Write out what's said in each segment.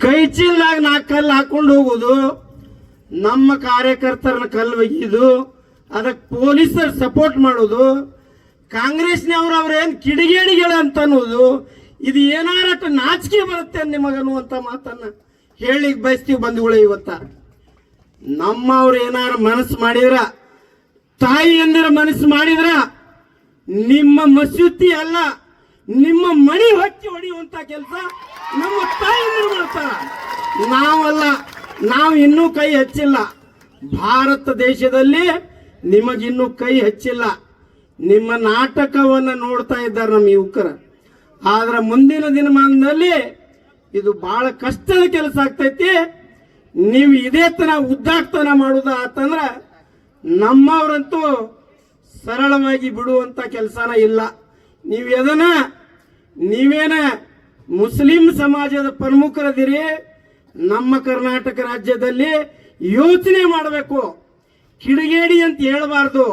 ಕೈ ಚೀಲದಾಗ 4 ಕಲ್ಲು ಹಾಕೊಂಡು ಹೋಗೋದು, ನಮ್ಮ ಕಾರ್ಯಕರ್ತರನ್ನ ಕಲ್ಲು ಒಯ್ಯೋದು, ಅದಕ್ಕೆ ಪೊಲೀಸರು ಸಪೋರ್ಟ್ ಮಾಡೋದು, ಕಾಂಗ್ರೆಸ್ನವ್ರು ಅವ್ರೇನು ಕಿಡಿಗೇಡಿಗಳ ಅಂತ ಅನ್ನೋದು, ಇದು ಏನಾರಟ ನಾಚಿಕೆ ಬರುತ್ತೆ ನಿಮಗನ್ನುವಂತ ಮಾತನ್ನ ಹೇಳಿಕ್ ಬಯಸ್ತೀವಿ ಬಂಧುಗಳೇ. ಇವತ್ತ ನಮ್ಮವ್ರು ಏನಾರ ಮನಸ್ಸು ಮಾಡಿದ್ರ, ತಾಯಿಯಂದಿರ ಮನಸ್ಸು ಮಾಡಿದ್ರ, ನಿಮ್ಮ ಮಸೂತಿ ಅಲ್ಲ ನಿಮ್ಮ ಮಣಿ ಹೊಚ್ಚಿ ಹೊಡೆಯುವಂತ ಕೆಲಸ ನಮ್ಮ ತಾಯಿಯಂದಿರು ಮಾಡ್ತಾರ. ನಾವಲ್ಲ, ನಾವು ಇನ್ನೂ ಕೈ ಹಚ್ಚಿಲ್ಲ. ಭಾರತ ದೇಶದಲ್ಲಿ ನಿಮಗಿನ್ನೂ ಕೈ ಹಚ್ಚಿಲ್ಲ. ನಿಮ್ಮ ನಾಟಕವನ್ನು ನೋಡ್ತಾ ಇದ್ದಾರೆ ನಮ್ಮ ಯುವಕರು. ಆದ್ರೆ ಮುಂದಿನ ದಿನಮಾನದಲ್ಲಿ ಇದು ಬಹಳ ಕಷ್ಟದ ಕೆಲಸ ಆಗ್ತೈತಿ. ನೀವು ಇದೇ ತರ ಉದ್ದಾಟತನ ಮಾಡುದ ಆತಂದ್ರ ನಮ್ಮವರಂತೂ ಸರಳವಾಗಿ ಬಿಡುವಂತ ಕೆಲಸನ ಇಲ್ಲ. ನೀವೇನ ಮುಸ್ಲಿಂ ಸಮಾಜದ ಪ್ರಮುಖರದಿರಿ. ನಮ್ಮ ಕರ್ನಾಟಕ ರಾಜ್ಯದಲ್ಲಿ ಯೋಚನೆ ಮಾಡಬೇಕು. ಕಿಡಿಗೇಡಿ ಅಂತ ಹೇಳಬಾರ್ದು.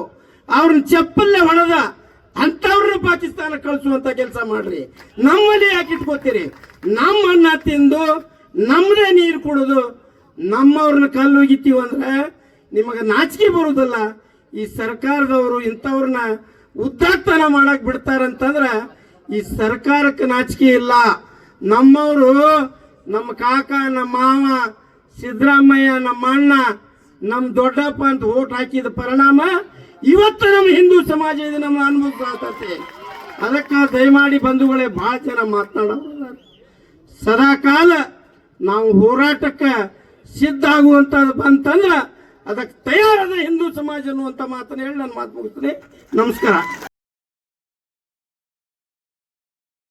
ಅವ್ರನ್ನ ಚಪ್ಪಲ್ಲೇ ಹೊಡೆದ ಅಂತವ್ರನ್ನ ಪಾಕಿಸ್ತಾನ ಕಳಿಸುವಂತ ಕೆಲಸ ಮಾಡ್ರಿ. ನಮ್ಮಲ್ಲಿ ಯಾಕೆ ಇಟ್ಕೋತೀರಿ? ನಮ್ಮ ಅನ್ನ ತಿಂದು ನಮ್ಮದೇ ನೀರು ಕುಡಿದು ನಮ್ಮವ್ರನ್ನ ಕಲ್ಲು ಒಗಿತೀವಿ ಅಂದ್ರೆ ನಿಮಗೆ ನಾಚಿಕೆ ಬರುವುದಿಲ್ಲ. ಈ ಸರ್ಕಾರದವರು ಇಂಥವ್ರನ್ನ ಉದ್ದಾಟತನ ಮಾಡಕ್ ಬಿಡ್ತಾರಂತಂದ್ರ ಈ ಸರ್ಕಾರಕ್ಕೆ ನಾಚಿಕೆ ಇಲ್ಲ. ನಮ್ಮವರು, ನಮ್ಮ ಕಾಕ, ನಮ್ಮ ಮಾವ ಸಿದ್ದರಾಮಯ್ಯ, ನಮ್ಮ ಅಣ್ಣ, ನಮ್ಮ ದೊಡ್ಡಪ್ಪ ಅಂತ ಓಟ್ ಹಾಕಿದ ಪರಿಣಾಮ ಇವತ್ತು ನಮ್ಮ ಹಿಂದೂ ಸಮಾಜ ಇದು ನಮ್ಮ ಅನುಭವಿಸ್ತದೆ. ಅದಕ್ಕೆ ದಯಮಾಡಿ ಬಂಧುಗಳೇ, ಬಹಳ ಜನ ಮಾತನಾಡೋರು ಸದಾ ಕಾಲ ನಾವು ಹೋರಾಟಕ್ಕೆ ಸಿದ್ಧ ಆಗುವಂತದ್ದು ಬಂತಂದ್ರ ಅದಕ್ಕೆ ತಯಾರಾದ ಹಿಂದೂ ಸಮಾಜ ಅನ್ನುವಂತ ಮಾತನ್ನ ಹೇಳಿ ನಾನು ಮಾತು ಮುಗಿಸ್ತೇನೆ. ನಮಸ್ಕಾರ.